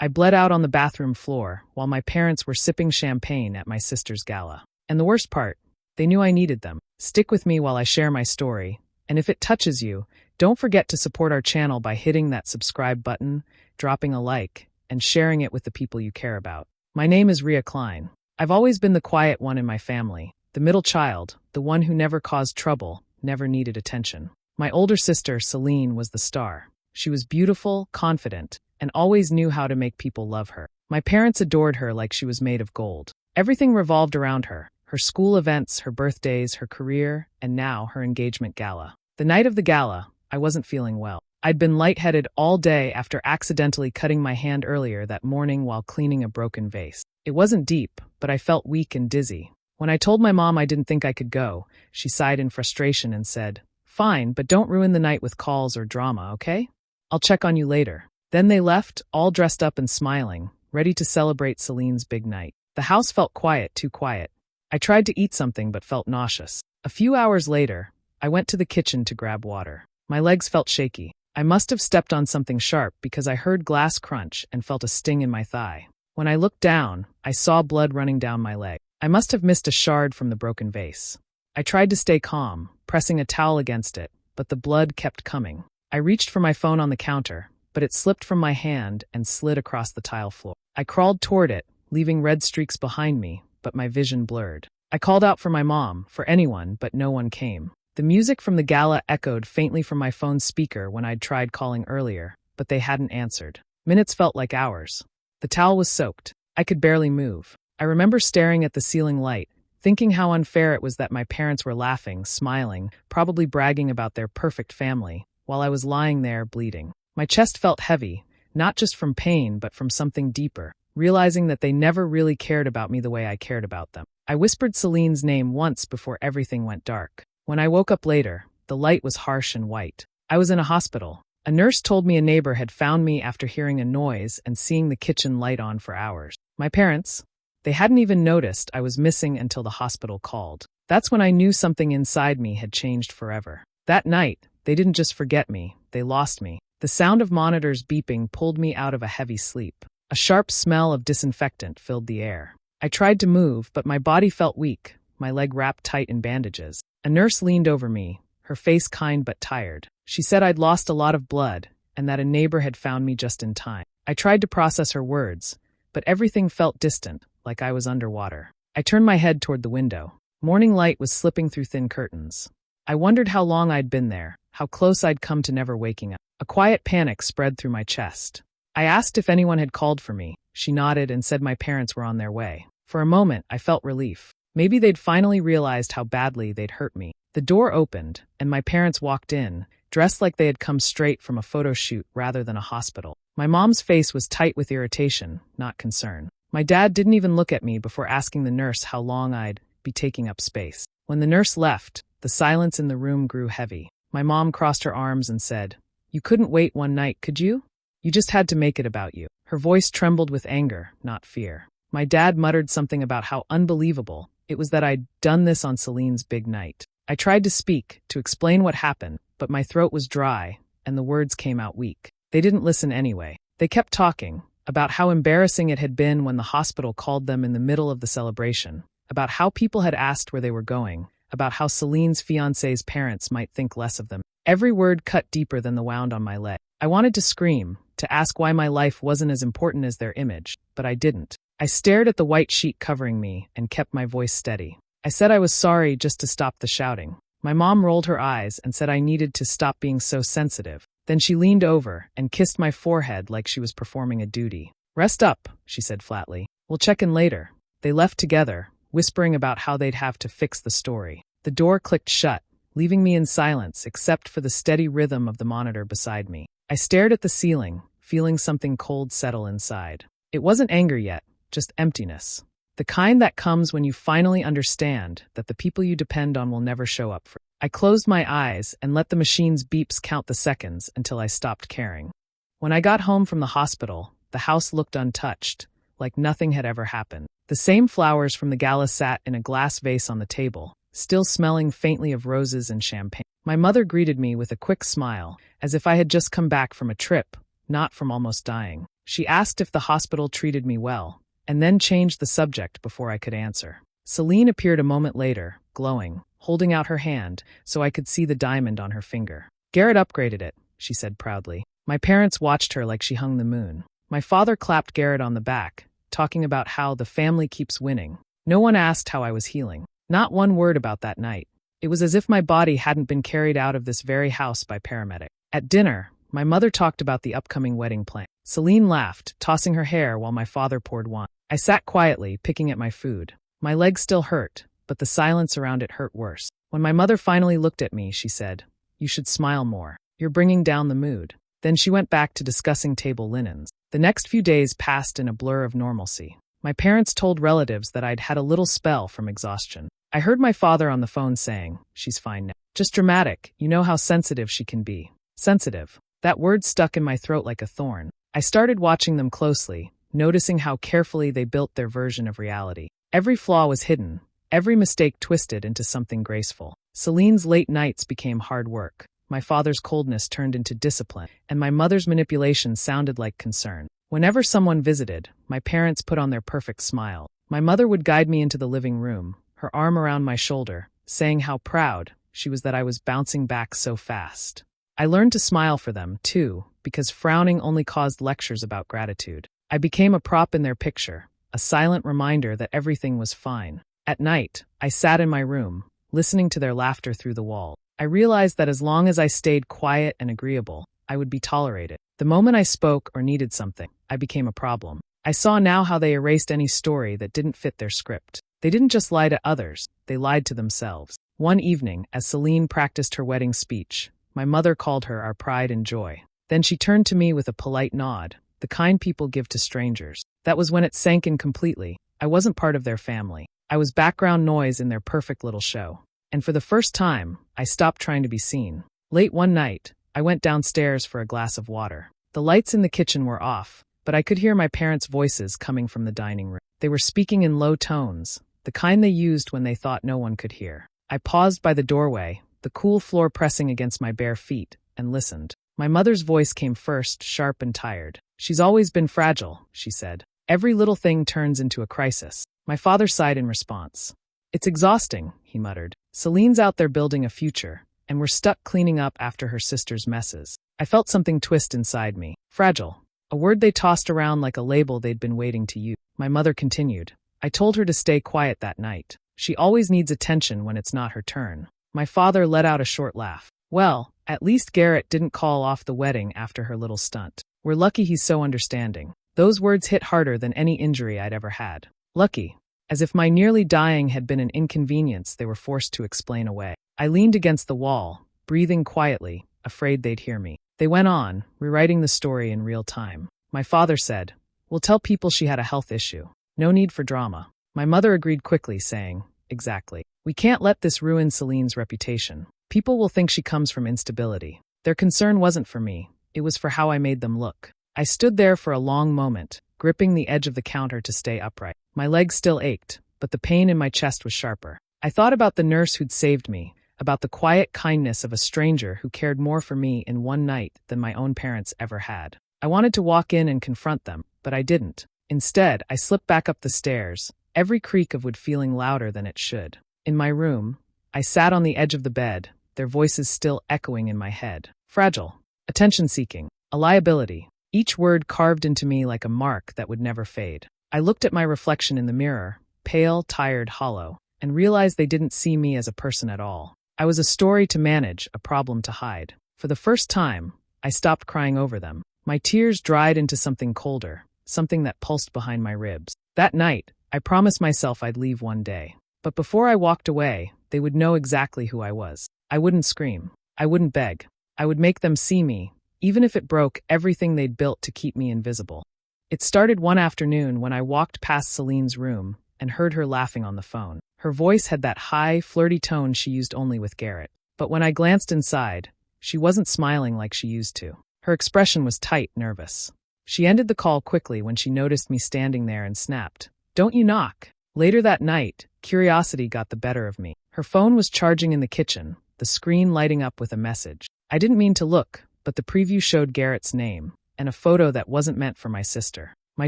I bled out on the bathroom floor while my parents were sipping champagne at my sister's gala. And the worst part, they knew I needed them. Stick with me while I share my story, and if it touches you, don't forget to support our channel by hitting that subscribe button, dropping a like, and sharing it with the people you care about. My name is Ria Klein. I've always been the quiet one in my family, the middle child, the one who never caused trouble, never needed attention. My older sister, Celine, was the star. She was beautiful, confident, and always knew how to make people love her. My parents adored her like she was made of gold. Everything revolved around her: her school events, her birthdays, her career, and now her engagement gala. The night of the gala, I wasn't feeling well. I'd been lightheaded all day after accidentally cutting my hand earlier that morning while cleaning a broken vase. It wasn't deep, but I felt weak and dizzy. When I told my mom I didn't think I could go, she sighed in frustration and said, "Fine, but don't ruin the night with calls or drama, okay? I'll check on you later." Then they left, all dressed up and smiling, ready to celebrate Celine's big night. The house felt quiet, too quiet. I tried to eat something but felt nauseous. A few hours later, I went to the kitchen to grab water. My legs felt shaky. I must have stepped on something sharp because I heard glass crunch and felt a sting in my thigh. When I looked down, I saw blood running down my leg. I must have missed a shard from the broken vase. I tried to stay calm, pressing a towel against it, but the blood kept coming. I reached for my phone on the counter, but it slipped from my hand and slid across the tile floor. I crawled toward it, leaving red streaks behind me, but my vision blurred. I called out for my mom, for anyone, but no one came. The music from the gala echoed faintly from my phone's speaker when I'd tried calling earlier, but they hadn't answered. Minutes felt like hours. The towel was soaked. I could barely move. I remember staring at the ceiling light, thinking how unfair it was that my parents were laughing, smiling, probably bragging about their perfect family, while I was lying there bleeding. My chest felt heavy, not just from pain but from something deeper, realizing that they never really cared about me the way I cared about them. I whispered Celine's name once before everything went dark. When I woke up later, the light was harsh and white. I was in a hospital. A nurse told me a neighbor had found me after hearing a noise and seeing the kitchen light on for hours. My parents, they hadn't even noticed I was missing until the hospital called. That's when I knew something inside me had changed forever. That night, they didn't just forget me, they lost me. The sound of monitors beeping pulled me out of a heavy sleep. A sharp smell of disinfectant filled the air. I tried to move, but my body felt weak, my leg wrapped tight in bandages. A nurse leaned over me, her face kind but tired. She said I'd lost a lot of blood, and that a neighbor had found me just in time. I tried to process her words, but everything felt distant, like I was underwater. I turned my head toward the window. Morning light was slipping through thin curtains. I wondered how long I'd been there, how close I'd come to never waking up. A quiet panic spread through my chest. I asked if anyone had called for me. She nodded and said my parents were on their way. For a moment, I felt relief. Maybe they'd finally realized how badly they'd hurt me. The door opened, and my parents walked in, dressed like they had come straight from a photo shoot rather than a hospital. My mom's face was tight with irritation, not concern. My dad didn't even look at me before asking the nurse how long I'd be taking up space. When the nurse left, the silence in the room grew heavy. My mom crossed her arms and said, "You couldn't wait one night, could you? You just had to make it about you." Her voice trembled with anger, not fear. My dad muttered something about how unbelievable it was that I'd done this on Celine's big night. I tried to speak, to explain what happened, but my throat was dry, and the words came out weak. They didn't listen anyway. They kept talking, about how embarrassing it had been when the hospital called them in the middle of the celebration, about how people had asked where they were going, about how Celine's fiancé's parents might think less of them. Every word cut deeper than the wound on my leg. I wanted to scream, to ask why my life wasn't as important as their image, but I didn't. I stared at the white sheet covering me and kept my voice steady. I said I was sorry just to stop the shouting. My mom rolled her eyes and said I needed to stop being so sensitive. Then she leaned over and kissed my forehead like she was performing a duty. "Rest up," she said flatly. "We'll check in later." They left together, whispering about how they'd have to fix the story. The door clicked shut, leaving me in silence except for the steady rhythm of the monitor beside me. I stared at the ceiling, feeling something cold settle inside. It wasn't anger yet, just emptiness. The kind that comes when you finally understand that the people you depend on will never show up for you. I closed my eyes and let the machine's beeps count the seconds until I stopped caring. When I got home from the hospital, the house looked untouched, like nothing had ever happened. The same flowers from the gala sat in a glass vase on the table, still smelling faintly of roses and champagne. My mother greeted me with a quick smile, as if I had just come back from a trip, not from almost dying. She asked if the hospital treated me well, and then changed the subject before I could answer. Celine appeared a moment later, glowing, holding out her hand so I could see the diamond on her finger. Garrett upgraded it, she said proudly. My parents watched her like she hung the moon. My father clapped Garrett on the back, talking about how the family keeps winning. No one asked how I was healing. Not one word about that night. It was as if my body hadn't been carried out of this very house by paramedic. At dinner, my mother talked about the upcoming wedding plan. Celine laughed, tossing her hair while my father poured wine. I sat quietly, picking at my food. My legs still hurt, but the silence around it hurt worse. When my mother finally looked at me, she said, "You should smile more. You're bringing down the mood." Then she went back to discussing table linens. The next few days passed in a blur of normalcy. My parents told relatives that I'd had a little spell from exhaustion. I heard my father on the phone saying, "She's fine now. Just dramatic. You know how sensitive she can be." Sensitive. That word stuck in my throat like a thorn. I started watching them closely, noticing how carefully they built their version of reality. Every flaw was hidden, every mistake twisted into something graceful. Celine's late nights became hard work. My father's coldness turned into discipline, and my mother's manipulation sounded like concern. Whenever someone visited, my parents put on their perfect smile. My mother would guide me into the living room, her arm around my shoulder, saying how proud she was that I was bouncing back so fast. I learned to smile for them, too, because frowning only caused lectures about gratitude. I became a prop in their picture, a silent reminder that everything was fine. At night, I sat in my room, listening to their laughter through the wall. I realized that as long as I stayed quiet and agreeable, I would be tolerated. The moment I spoke or needed something, I became a problem. I saw now how they erased any story that didn't fit their script. They didn't just lie to others, they lied to themselves. One evening, as Celine practiced her wedding speech, my mother called her our pride and joy. Then she turned to me with a polite nod, the kind people give to strangers. That was when it sank in completely. I wasn't part of their family. I was background noise in their perfect little show. And for the first time, I stopped trying to be seen. Late one night, I went downstairs for a glass of water. The lights in the kitchen were off, but I could hear my parents' voices coming from the dining room. They were speaking in low tones, the kind they used when they thought no one could hear. I paused by the doorway, the cool floor pressing against my bare feet, and listened. My mother's voice came first, sharp and tired. "She's always been fragile," she said. "Every little thing turns into a crisis." My father sighed in response. "It's exhausting," he muttered. "Celine's out there building a future, and we're stuck cleaning up after her sister's messes." I felt something twist inside me. Fragile. A word they tossed around like a label they'd been waiting to use. My mother continued. "I told her to stay quiet that night. She always needs attention when it's not her turn." My father let out a short laugh. "Well, at least Garrett didn't call off the wedding after her little stunt. We're lucky he's so understanding." Those words hit harder than any injury I'd ever had. Lucky. As if my nearly dying had been an inconvenience they were forced to explain away. I leaned against the wall, breathing quietly, afraid they'd hear me. They went on, rewriting the story in real time. My father said, "We'll tell people she had a health issue. No need for drama." My mother agreed quickly, saying, "Exactly. We can't let this ruin Celine's reputation. People will think she comes from instability." Their concern wasn't for me. It was for how I made them look. I stood there for a long moment, gripping the edge of the counter to stay upright. My legs still ached, but the pain in my chest was sharper. I thought about the nurse who'd saved me, about the quiet kindness of a stranger who cared more for me in one night than my own parents ever had. I wanted to walk in and confront them, but I didn't. Instead, I slipped back up the stairs, every creak of wood feeling louder than it should. In my room, I sat on the edge of the bed, their voices still echoing in my head. Fragile, attention-seeking, a liability, each word carved into me like a mark that would never fade. I looked at my reflection in the mirror, pale, tired, hollow, and realized they didn't see me as a person at all. I was a story to manage, a problem to hide. For the first time, I stopped crying over them. My tears dried into something colder, something that pulsed behind my ribs. That night, I promised myself I'd leave one day. But before I walked away, they would know exactly who I was. I wouldn't scream. I wouldn't beg. I would make them see me, even if it broke everything they'd built to keep me invisible. It started one afternoon when I walked past Celine's room and heard her laughing on the phone. Her voice had that high, flirty tone she used only with Garrett. But when I glanced inside, she wasn't smiling like she used to. Her expression was tight, nervous. She ended the call quickly when she noticed me standing there and snapped, "Don't you knock." Later that night, curiosity got the better of me. Her phone was charging in the kitchen, the screen lighting up with a message. I didn't mean to look, but the preview showed Garrett's name, and a photo that wasn't meant for my sister. My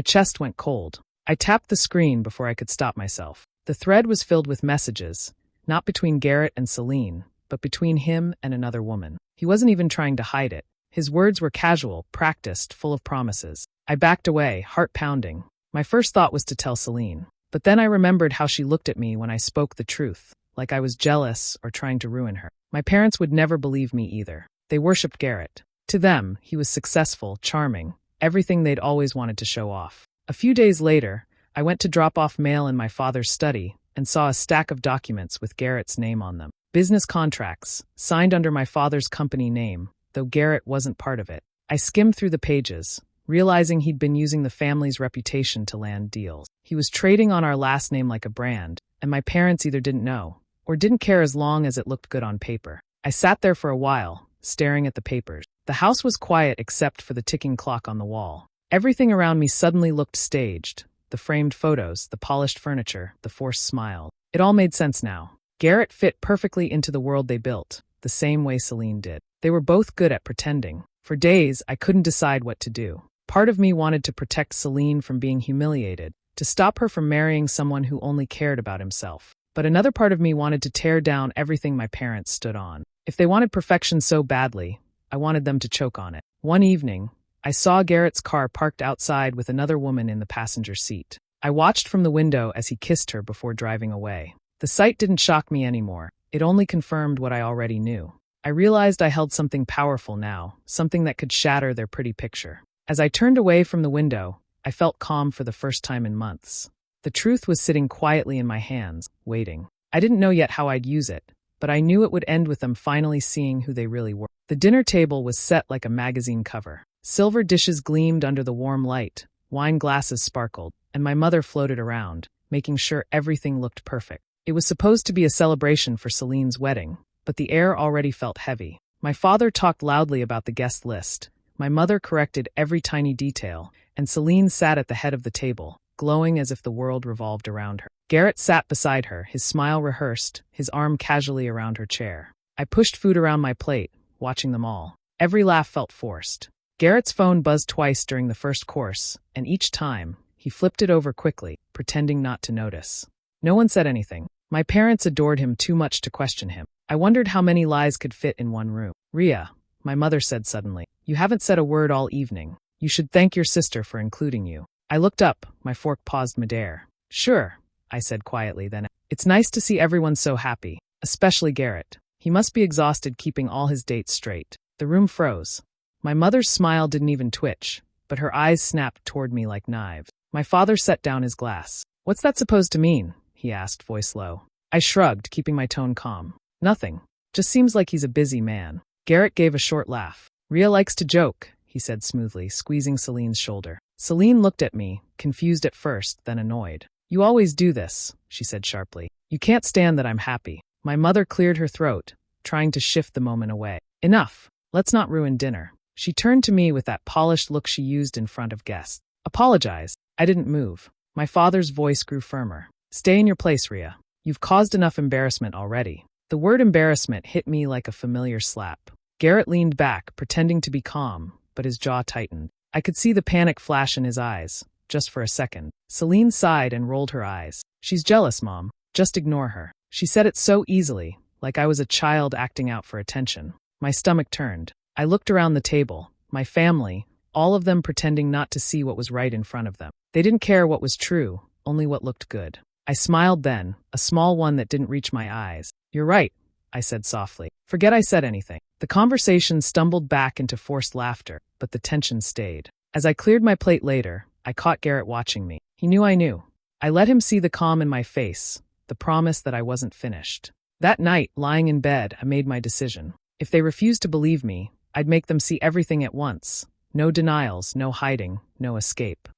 chest went cold. I tapped the screen before I could stop myself. The thread was filled with messages, not between Garrett and Celine, but between him and another woman. He wasn't even trying to hide it. His words were casual, practiced, full of promises. I backed away, heart pounding. My first thought was to tell Celine. But then I remembered how she looked at me when I spoke the truth, like I was jealous or trying to ruin her. My parents would never believe me either. They worshipped Garrett. To them, he was successful, charming, everything they'd always wanted to show off. A few days later, I went to drop off mail in my father's study and saw a stack of documents with Garrett's name on them. Business contracts, signed under my father's company name, though Garrett wasn't part of it. I skimmed through the pages, realizing he'd been using the family's reputation to land deals. He was trading on our last name like a brand, and my parents either didn't know or didn't care as long as it looked good on paper. I sat there for a while, staring at the papers. The house was quiet except for the ticking clock on the wall. Everything around me suddenly looked staged. The framed photos, the polished furniture, the forced smile. It all made sense now. Garrett fit perfectly into the world they built, the same way Celine did. They were both good at pretending. For days, I couldn't decide what to do. Part of me wanted to protect Celine from being humiliated, to stop her from marrying someone who only cared about himself. But another part of me wanted to tear down everything my parents stood on. If they wanted perfection so badly, I wanted them to choke on it. One evening, I saw Garrett's car parked outside with another woman in the passenger seat. I watched from the window as he kissed her before driving away. The sight didn't shock me anymore. It only confirmed what I already knew. I realized I held something powerful now, something that could shatter their pretty picture. As I turned away from the window, I felt calm for the first time in months. The truth was sitting quietly in my hands, waiting. I didn't know yet how I'd use it, but I knew it would end with them finally seeing who they really were. The dinner table was set like a magazine cover. Silver dishes gleamed under the warm light, wine glasses sparkled, and my mother floated around, making sure everything looked perfect. It was supposed to be a celebration for Celine's wedding, but the air already felt heavy. My father talked loudly about the guest list. My mother corrected every tiny detail, and Celine sat at the head of the table, glowing as if the world revolved around her. Garrett sat beside her, his smile rehearsed, his arm casually around her chair. I pushed food around my plate, watching them all. Every laugh felt forced. Garrett's phone buzzed twice during the first course, and each time, he flipped it over quickly, pretending not to notice. No one said anything. My parents adored him too much to question him. I wondered how many lies could fit in one room. "Ria," my mother said suddenly, "you haven't said a word all evening. You should thank your sister for including you." I looked up, my fork paused midair. "Sure," I said quietly then. "It's nice to see everyone so happy, especially Garrett. He must be exhausted keeping all his dates straight." The room froze. My mother's smile didn't even twitch, but her eyes snapped toward me like knives. My father set down his glass. "What's that supposed to mean?" he asked, voice low. I shrugged, keeping my tone calm. "Nothing. Just seems like he's a busy man." Garrett gave a short laugh. "Ria likes to joke," he said smoothly, squeezing Celine's shoulder. Celine looked at me, confused at first, then annoyed. "You always do this," she said sharply. "You can't stand that I'm happy." My mother cleared her throat, trying to shift the moment away. "Enough. Let's not ruin dinner." She turned to me with that polished look she used in front of guests. "Apologize." I didn't move. My father's voice grew firmer. "Stay in your place, Ria. You've caused enough embarrassment already." The word embarrassment hit me like a familiar slap. Garrett leaned back, pretending to be calm, but his jaw tightened. I could see the panic flash in his eyes, just for a second. Celine sighed and rolled her eyes. "She's jealous, Mom. Just ignore her." She said it so easily, like I was a child acting out for attention. My stomach turned. I looked around the table, my family, all of them pretending not to see what was right in front of them. They didn't care what was true, only what looked good. I smiled then, a small one that didn't reach my eyes. "You're right," I said softly. "Forget I said anything." The conversation stumbled back into forced laughter, but the tension stayed. As I cleared my plate later, I caught Garrett watching me. He knew I knew. I let him see the calm in my face, the promise that I wasn't finished. That night, lying in bed, I made my decision. If they refused to believe me, I'd make them see everything at once. No denials, no hiding, no escape.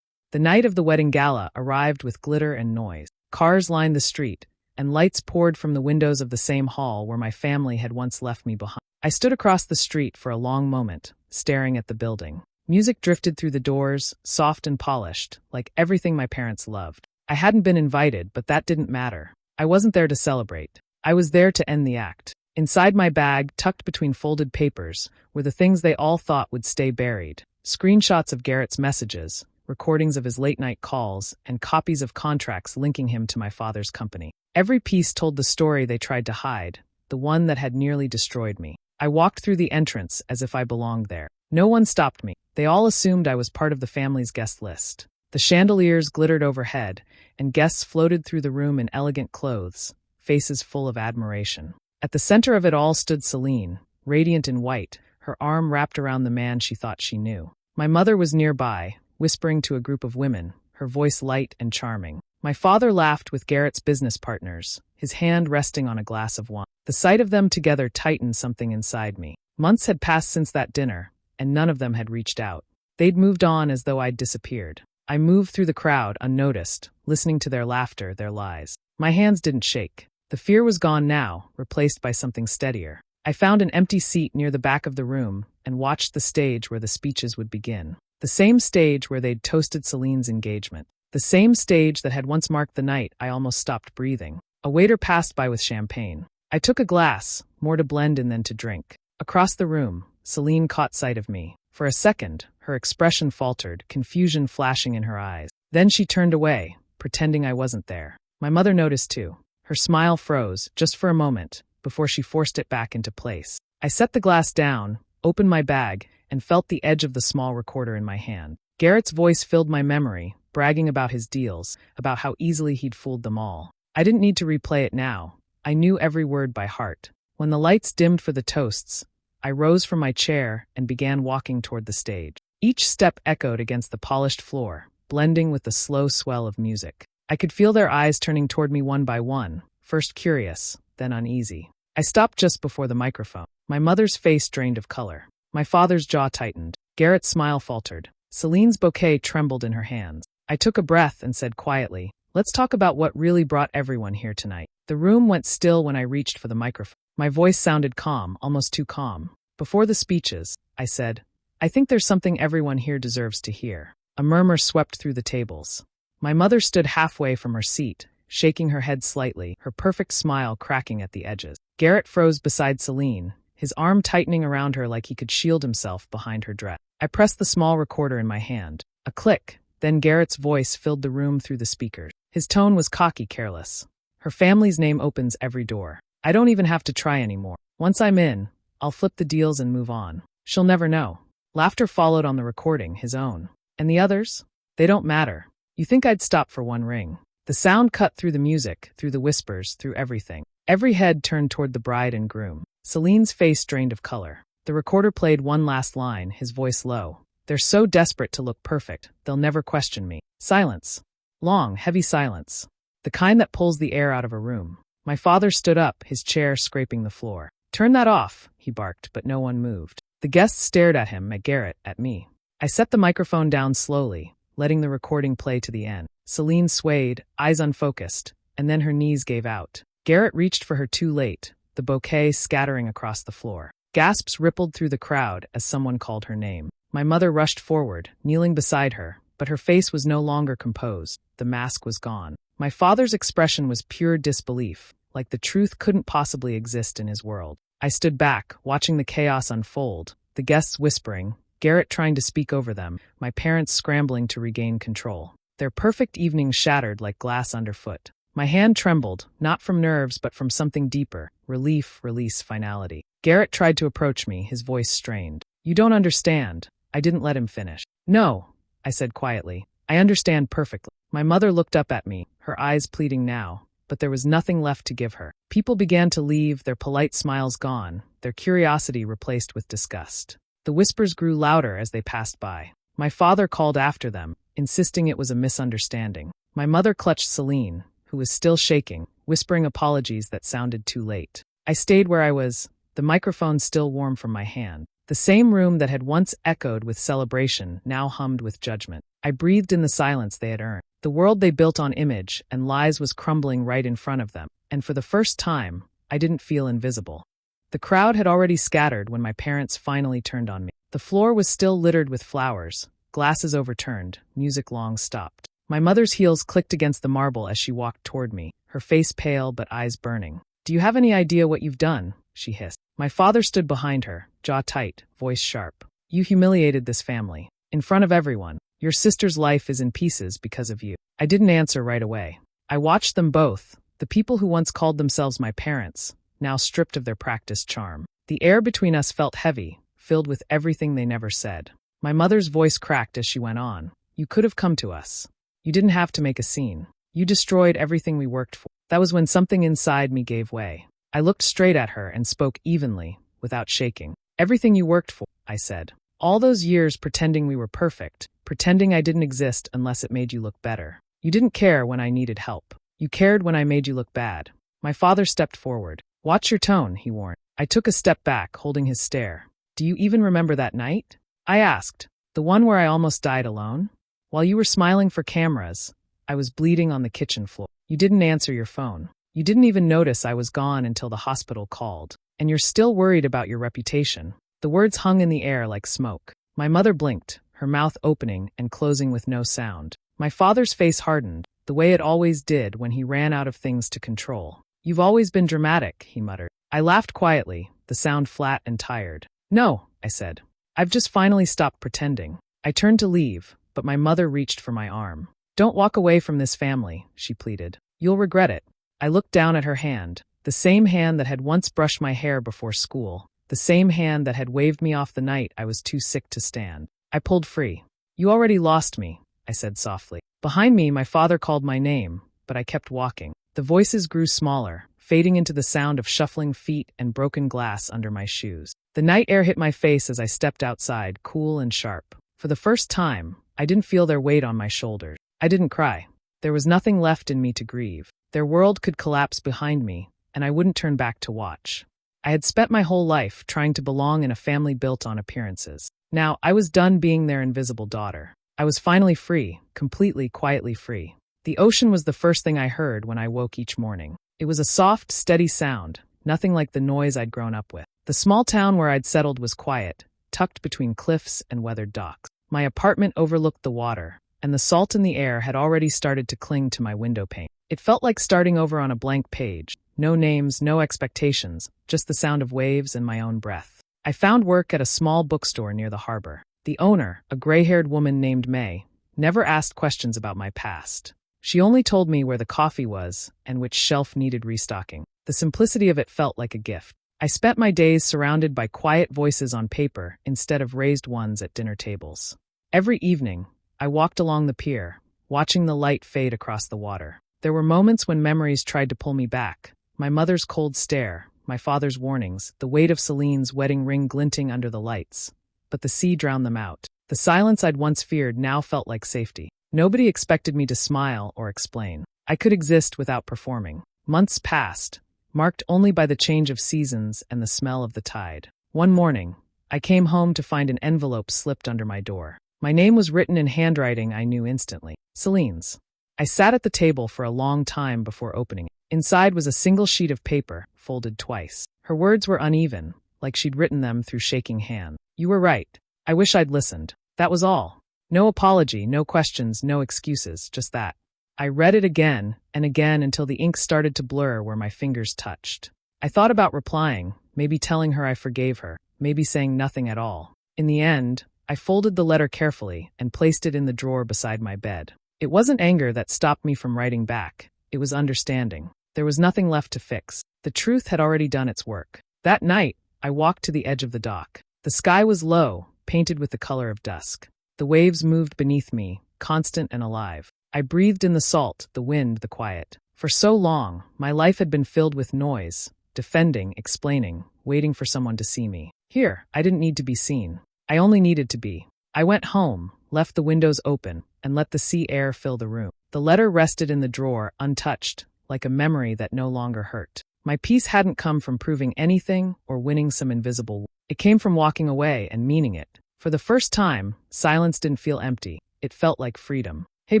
The night of the wedding gala arrived with glitter and noise. Cars lined the street, and lights poured from the windows of the same hall where my family had once left me behind. I stood across the street for a long moment, staring at the building. Music drifted through the doors, soft and polished, like everything my parents loved. I hadn't been invited, but that didn't matter. I wasn't there to celebrate. I was there to end the act. Inside my bag, tucked between folded papers, were the things they all thought would stay buried. Screenshots of Garrett's messages, recordings of his late-night calls, and copies of contracts linking him to my father's company. Every piece told the story they tried to hide, the one that had nearly destroyed me. I walked through the entrance as if I belonged there. No one stopped me. They all assumed I was part of the family's guest list. The chandeliers glittered overhead, and guests floated through the room in elegant clothes, faces full of admiration. At the center of it all stood Celine, radiant in white, her arm wrapped around the man she thought she knew. My mother was nearby, whispering to a group of women, her voice light and charming. My father laughed with Garrett's business partners, his hand resting on a glass of wine. The sight of them together tightened something inside me. Months had passed since that dinner, and none of them had reached out. They'd moved on as though I'd disappeared. I moved through the crowd, unnoticed, listening to their laughter, their lies. My hands didn't shake. The fear was gone now, replaced by something steadier. I found an empty seat near the back of the room and watched the stage where the speeches would begin. The same stage where they'd toasted Celine's engagement. The same stage that had once marked the night I almost stopped breathing. A waiter passed by with champagne. I took a glass, more to blend in than to drink. Across the room, Celine caught sight of me. For a second, her expression faltered, confusion flashing in her eyes. Then she turned away, pretending I wasn't there. My mother noticed too. Her smile froze, just for a moment, before she forced it back into place. I set the glass down, opened my bag, and felt the edge of the small recorder in my hand. Garrett's voice filled my memory, bragging about his deals, about how easily he'd fooled them all. I didn't need to replay it now. I knew every word by heart. When the lights dimmed for the toasts, I rose from my chair and began walking toward the stage. Each step echoed against the polished floor, blending with the slow swell of music. I could feel their eyes turning toward me one by one, first curious, then uneasy. I stopped just before the microphone. My mother's face drained of color. My father's jaw tightened. Garrett's smile faltered. Celine's bouquet trembled in her hands. I took a breath and said quietly, "Let's talk about what really brought everyone here tonight." The room went still when I reached for the microphone. My voice sounded calm, almost too calm. Before the speeches, I said, "I think there's something everyone here deserves to hear." A murmur swept through the tables. My mother stood halfway from her seat, shaking her head slightly, her perfect smile cracking at the edges. Garrett froze beside Celine, his arm tightening around her like he could shield himself behind her dress. I pressed the small recorder in my hand. A click, then Garrett's voice filled the room through the speakers. His tone was cocky, careless. "Her family's name opens every door. I don't even have to try anymore. Once I'm in, I'll flip the deals and move on. She'll never know." Laughter followed on the recording, his own. "And the others? They don't matter. You think I'd stop for one ring?" The sound cut through the music, through the whispers, through everything. Every head turned toward the bride and groom. Celine's face drained of color. The recorder played one last line, his voice low. "They're so desperate to look perfect, they'll never question me." Silence. Long, heavy silence. The kind that pulls the air out of a room. My father stood up, his chair scraping the floor. "Turn that off," he barked, but no one moved. The guests stared at him, at Garrett, at me. I set the microphone down slowly, letting the recording play to the end. Celine swayed, eyes unfocused, and then her knees gave out. Garrett reached for her too late, the bouquet scattering across the floor. Gasps rippled through the crowd as someone called her name. My mother rushed forward, kneeling beside her, but her face was no longer composed. The mask was gone. My father's expression was pure disbelief, like the truth couldn't possibly exist in his world. I stood back, watching the chaos unfold, the guests whispering, Garrett trying to speak over them, my parents scrambling to regain control. Their perfect evening shattered like glass underfoot. My hand trembled, not from nerves but from something deeper, relief, release, finality. Garrett tried to approach me, his voice strained. "You don't understand." I didn't let him finish. "No," I said quietly. "I understand perfectly." My mother looked up at me, her eyes pleading now, but there was nothing left to give her. People began to leave, their polite smiles gone, their curiosity replaced with disgust. The whispers grew louder as they passed by. My father called after them, insisting it was a misunderstanding. My mother clutched Celine, who was still shaking, whispering apologies that sounded too late. I stayed where I was, the microphone still warm from my hand. The same room that had once echoed with celebration now hummed with judgment. I breathed in the silence they had earned. The world they built on image and lies was crumbling right in front of them, and for the first time, I didn't feel invisible. The crowd had already scattered when my parents finally turned on me. The floor was still littered with flowers, glasses overturned, music long stopped. My mother's heels clicked against the marble as she walked toward me, her face pale but eyes burning. "Do you have any idea what you've done?" she hissed. My father stood behind her, jaw tight, voice sharp. "You humiliated this family. in front of everyone. Your sister's life is in pieces because of you. I didn't answer right away. I watched them both, the people who once called themselves my parents, now stripped of their practiced charm. The air between us felt heavy, filled with everything they never said. My mother's voice cracked as she went on. You could have come to us. You didn't have to make a scene. You destroyed everything we worked for. That was when something inside me gave way. I looked straight at her and spoke evenly, without shaking. Everything you worked for, I said. All those years pretending we were perfect, pretending I didn't exist unless it made you look better. You didn't care when I needed help. You cared when I made you look bad. My father stepped forward. Watch your tone, he warned. I took a step back, holding his stare. Do you even remember that night? I asked. The one where I almost died alone? While you were smiling for cameras, I was bleeding on the kitchen floor. You didn't answer your phone. You didn't even notice I was gone until the hospital called. And you're still worried about your reputation. The words hung in the air like smoke. My mother blinked, her mouth opening and closing with no sound. My father's face hardened, the way it always did when he ran out of things to control. You've always been dramatic, he muttered. I laughed quietly, the sound flat and tired. No, I said. I've just finally stopped pretending. I turned to leave, but my mother reached for my arm. Don't walk away from this family, she pleaded. You'll regret it. I looked down at her hand, the same hand that had once brushed my hair before school, the same hand that had waved me off the night I was too sick to stand. I pulled free. You already lost me, I said softly. Behind me, my father called my name, but I kept walking. The voices grew smaller, fading into the sound of shuffling feet and broken glass under my shoes. The night air hit my face as I stepped outside, cool and sharp. For the first time, I didn't feel their weight on my shoulders. I didn't cry. There was nothing left in me to grieve. Their world could collapse behind me, and I wouldn't turn back to watch. I had spent my whole life trying to belong in a family built on appearances. Now, I was done being their invisible daughter. I was finally free, completely, quietly free. The ocean was the first thing I heard when I woke each morning. It was a soft, steady sound, nothing like the noise I'd grown up with. The small town where I'd settled was quiet, tucked between cliffs and weathered docks. My apartment overlooked the water, and the salt in the air had already started to cling to my window pane. It felt like starting over on a blank page. No names, no expectations, just the sound of waves and my own breath. I found work at a small bookstore near the harbor. The owner, a gray-haired woman named May, never asked questions about my past. She only told me where the coffee was and which shelf needed restocking. The simplicity of it felt like a gift. I spent my days surrounded by quiet voices on paper instead of raised ones at dinner tables. Every evening, I walked along the pier, watching the light fade across the water. There were moments when memories tried to pull me back. My mother's cold stare, my father's warnings, the weight of Celine's wedding ring glinting under the lights. But the sea drowned them out. The silence I'd once feared now felt like safety. Nobody expected me to smile or explain. I could exist without performing. Months passed, marked only by the change of seasons and the smell of the tide. One morning, I came home to find an envelope slipped under my door. My name was written in handwriting I knew instantly. Celine's. I sat at the table for a long time before opening it. Inside was a single sheet of paper, folded twice. Her words were uneven, like she'd written them through shaking hands. You were right. I wish I'd listened. That was all. No apology, no questions, no excuses, just that. I read it again and again until the ink started to blur where my fingers touched. I thought about replying, maybe telling her I forgave her, maybe saying nothing at all. In the end, I folded the letter carefully and placed it in the drawer beside my bed. It wasn't anger that stopped me from writing back. It was understanding. There was nothing left to fix. The truth had already done its work. That night, I walked to the edge of the dock. The sky was low, painted with the color of dusk. The waves moved beneath me, constant and alive. I breathed in the salt, the wind, the quiet. For so long, my life had been filled with noise, defending, explaining, waiting for someone to see me. Here, I didn't need to be seen. I only needed to be. I went home, left the windows open, and let the sea air fill the room. The letter rested in the drawer, untouched, like a memory that no longer hurt. My peace hadn't come from proving anything or winning some invisible war. It came from walking away and meaning it. For the first time, silence didn't feel empty. It felt like freedom. Hey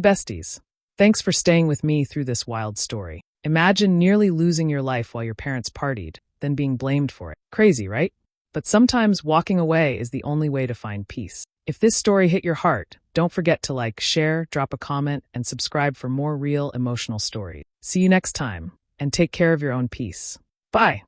besties. Thanks for staying with me through this wild story. Imagine nearly losing your life while your parents partied, then being blamed for it. Crazy, right? But sometimes walking away is the only way to find peace. If this story hit your heart, don't forget to like, share, drop a comment, and subscribe for more real emotional stories. See you next time, and take care of your own peace. Bye.